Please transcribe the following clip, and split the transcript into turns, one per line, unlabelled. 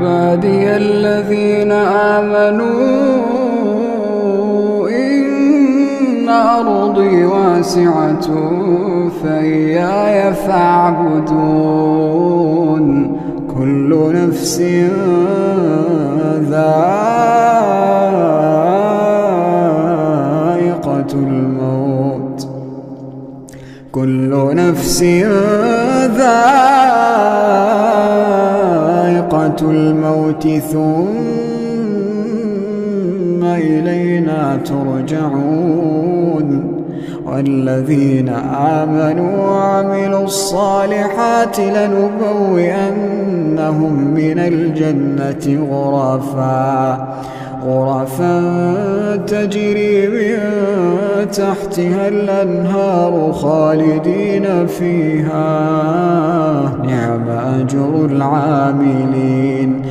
عبادي الذين آمنوا إن أرضي واسعة فإياي فاعبدون. كل نفس ذائقة الموت، كل نفس ذائقة الموت ثم إلينا ترجعون. والذين آمنوا وعملوا الصالحات لنبوئنهم من الجنة غرفا تجري من تحتها الأنهار خالدين فيها، نعم أجر العاملين.